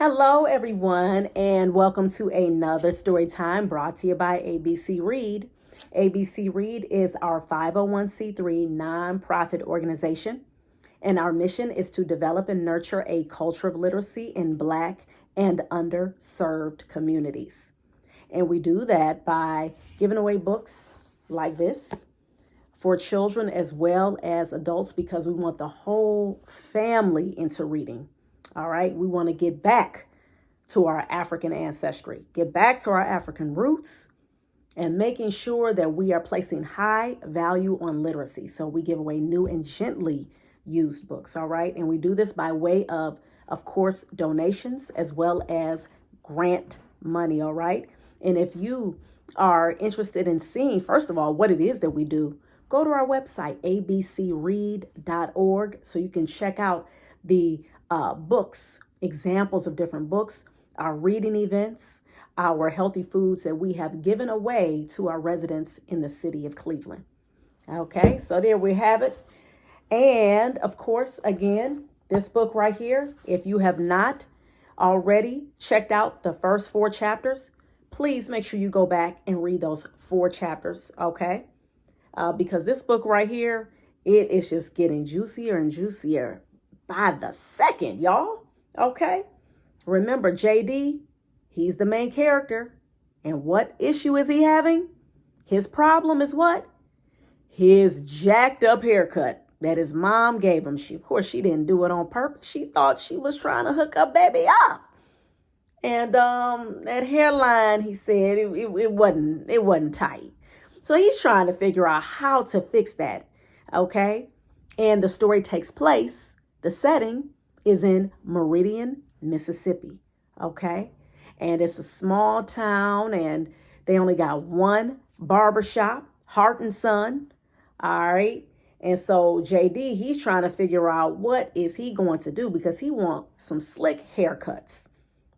Hello, everyone, and welcome to another story time brought to you by ABC Read. ABC Read is our 501c3 nonprofit organization, and our mission is to develop and nurture a culture of literacy in Black and underserved communities. And we do that by giving away books like this for children as well as adults because we want the whole family into reading. All right, we want to get back to our African ancestry, get back to our African roots, and making sure that we are placing high value on literacy. So we give away new and gently used books, all right? And we do this by way of course, donations as well as grant money, all right? And if you are interested in seeing, first of all, what it is that we do, go to our website, abcread.org, so you can check out the books, examples of different books, our reading events, our healthy foods that we have given away to our residents in the city of Cleveland. Okay, so there we have it. And of course, again, this book right here, if you have not already checked out the first 4 chapters, please make sure you go back and read those 4 chapters, okay? Because this book right here, it is just getting juicier and juicier by the second, y'all. Okay. Remember, JD, he's the main character. And what issue is he having? His problem is what? His jacked up haircut that his mom gave him. Of course, she didn't do it on purpose. She thought she was trying to hook up baby up. And that hairline, he said, it wasn't tight. So he's trying to figure out how to fix that. Okay. And the story takes place. The setting is in Meridian, Mississippi, okay? And it's a small town, and they only got one barber shop, Heart and Son, all right? And so JD, he's trying to figure out what is he going to do because he wants some slick haircuts,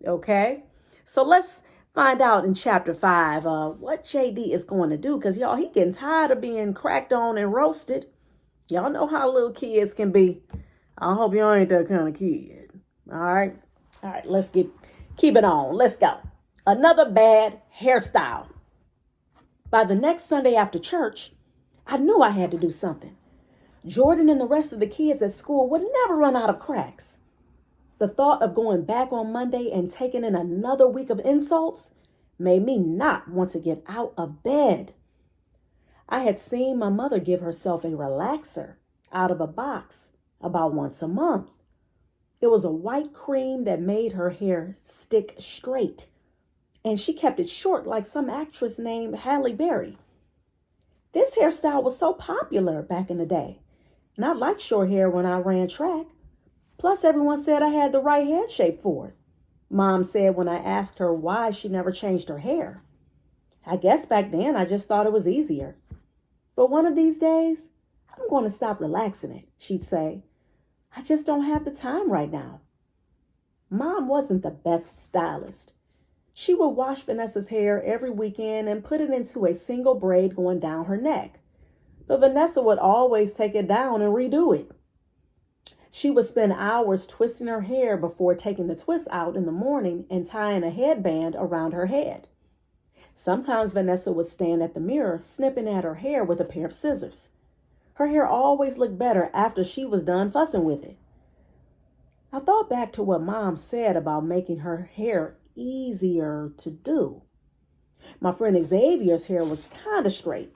okay? So let's find out in chapter 5 what JD is going to do because, y'all, he getting tired of being cracked on and roasted. Y'all know how little kids can be. I hope you ain't that kind of kid. All right. Let's keep it on. Let's go. Another bad hairstyle. By the next Sunday after church, I knew I had to do something. Jordan and the rest of the kids at school would never run out of cracks. The thought of going back on Monday and taking in another week of insults made me not want to get out of bed. I had seen my mother give herself a relaxer out of a box about once a month. It was a white cream that made her hair stick straight, and she kept it short like some actress named Halle Berry. This hairstyle was so popular back in the day, and I liked short hair when I ran track. Plus, everyone said I had the right head shape for it. Mom said when I asked her why she never changed her hair. I guess back then I just thought it was easier. But one of these days, I'm going to stop relaxing it, she'd say. I just don't have the time right now. Mom wasn't the best stylist. She would wash Vanessa's hair every weekend and put it into a single braid going down her neck. But Vanessa would always take it down and redo it. She would spend hours twisting her hair before taking the twist out in the morning and tying a headband around her head. Sometimes Vanessa would stand at the mirror snipping at her hair with a pair of scissors. Her hair always looked better after she was done fussing with it. I thought back to what Mom said about making her hair easier to do. My friend Xavier's hair was kind of straight.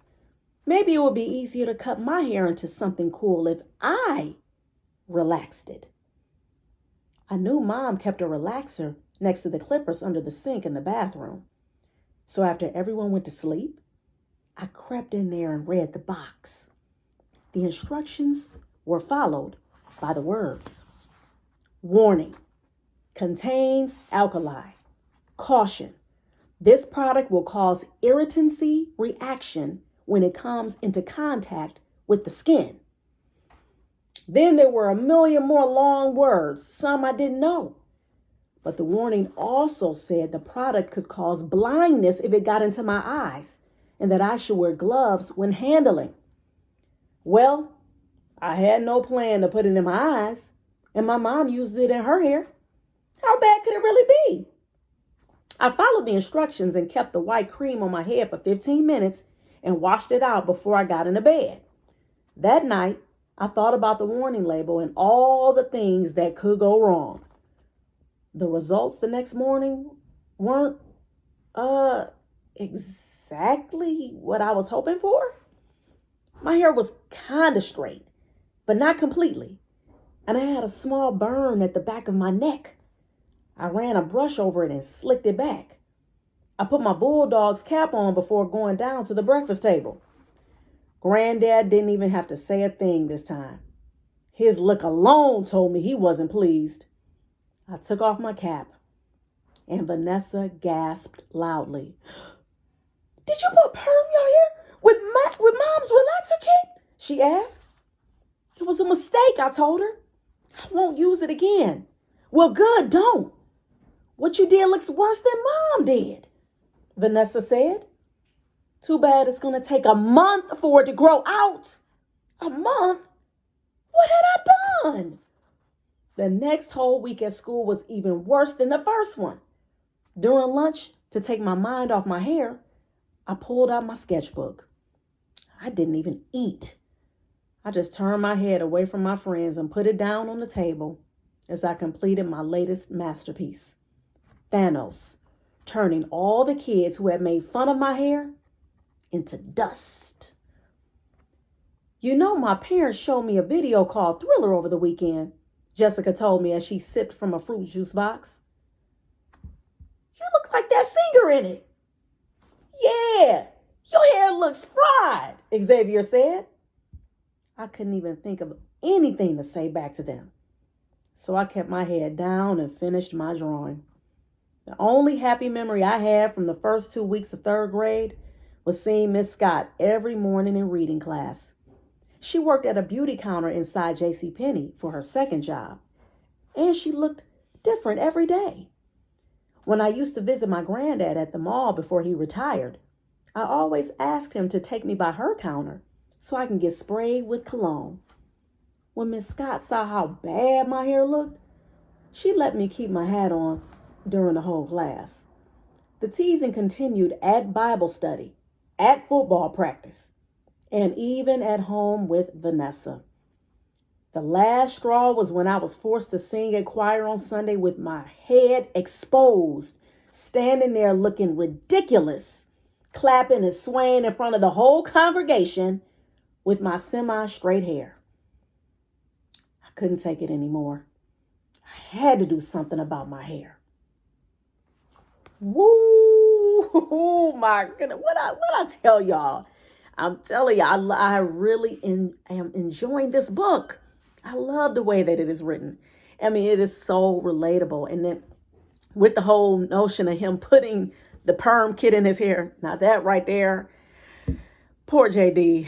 Maybe it would be easier to cut my hair into something cool if I relaxed it. I knew Mom kept a relaxer next to the clippers under the sink in the bathroom. So after everyone went to sleep, I crept in there and read the box. The instructions were followed by the words. Warning, contains alkali. Caution, this product will cause irritancy reaction when it comes into contact with the skin. Then there were a million more long words, some I didn't know. But the warning also said the product could cause blindness if it got into my eyes, and that I should wear gloves when handling. Well, I had no plan to put it in my eyes, and my mom used it in her hair. How bad could it really be? I followed the instructions and kept the white cream on my head for 15 minutes and washed it out before I got into bed. That night, I thought about the warning label and all the things that could go wrong. The results the next morning weren't exactly what I was hoping for. My hair was kind of straight, but not completely, and I had a small burn at the back of my neck. I ran a brush over it and slicked it back. I put my bulldog's cap on before going down to the breakfast table. Granddad didn't even have to say a thing this time. His look alone told me he wasn't pleased. I took off my cap, and Vanessa gasped loudly. "Did you put perm in your hair with Mom's relaxer kit?" she asked. "It was a mistake," I told her. "I won't use it again." "Well, good, don't. What you did looks worse than Mom did," Vanessa said. "Too bad it's going to take a month for it to grow out." "A month? What had I done?" The next whole week at school was even worse than the first one. During lunch, to take my mind off my hair, I pulled out my sketchbook. I didn't even eat. I just turned my head away from my friends and put it down on the table as I completed my latest masterpiece, Thanos, turning all the kids who had made fun of my hair into dust. You know, my parents showed me a video called Thriller over the weekend, Jessica told me as she sipped from a fruit juice box. "You look like that singer in it." "Yeah, your hair looks fried," Xavier said. I couldn't even think of anything to say back to them, so I kept my head down and finished my drawing. The only happy memory I had from the first 2 weeks of third grade was seeing Miss Scott every morning in reading class. She worked at a beauty counter inside JCPenney for her second job, and she looked different every day. When I used to visit my granddad at the mall before he retired, I always asked him to take me by her counter so I can get sprayed with cologne. When Miss Scott saw how bad my hair looked, she let me keep my hat on during the whole class. The teasing continued at Bible study, at football practice, and even at home with Vanessa. The last straw was when I was forced to sing at choir on Sunday with my head exposed, standing there looking ridiculous, clapping and swaying in front of the whole congregation with my semi-straight hair. I couldn't take it anymore. I had to do something about my hair. Woo! My goodness, what I tell y'all? I'm telling you, I really am enjoying this book. I love the way that it is written. I mean, it is so relatable. And then with the whole notion of him putting the perm kit in his hair, now that right there, poor JD.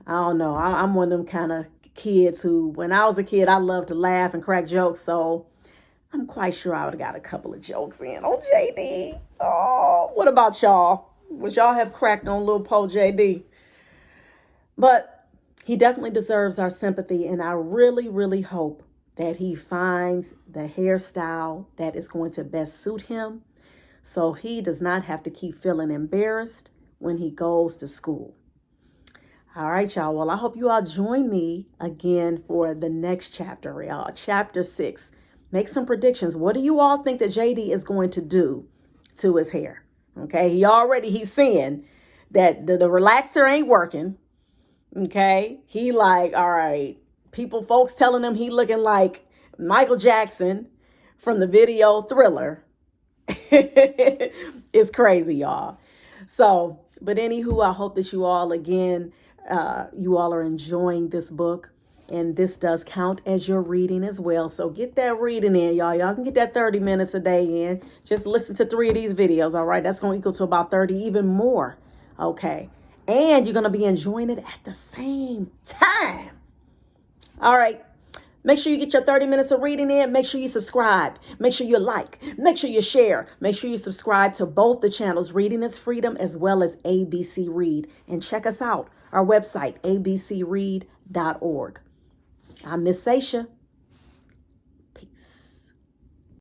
I don't know. I'm one of them kind of kids who, when I was a kid, I loved to laugh and crack jokes. So I'm quite sure I would have got a couple of jokes in on JD. Oh, what about y'all? Would y'all have cracked on little Poe JD? But he definitely deserves our sympathy, and I really, really hope that he finds the hairstyle that is going to best suit him so he does not have to keep feeling embarrassed when he goes to school. All right, y'all. Well, I hope you all join me again for the next chapter, y'all. Chapter 6. Make some predictions. What do you all think that JD is going to do to his hair? Okay, he's seeing that the relaxer ain't working. Okay, he like, all right, folks telling him he looking like Michael Jackson from the video Thriller. It's crazy, y'all. So, but anywho, I hope that you all, again, you all are enjoying this book. And this does count as your reading as well. So get that reading in, y'all. Y'all can get that 30 minutes a day in. Just listen to 3 of these videos, all right? That's going to equal to about 30, even more. Okay. And you're going to be enjoying it at the same time. All right. Make sure you get your 30 minutes of reading in. Make sure you subscribe. Make sure you like. Make sure you share. Make sure you subscribe to both the channels, Reading is Freedom as well as ABC Read. And check us out, our website, abcread.org. I'm Miss Seisha.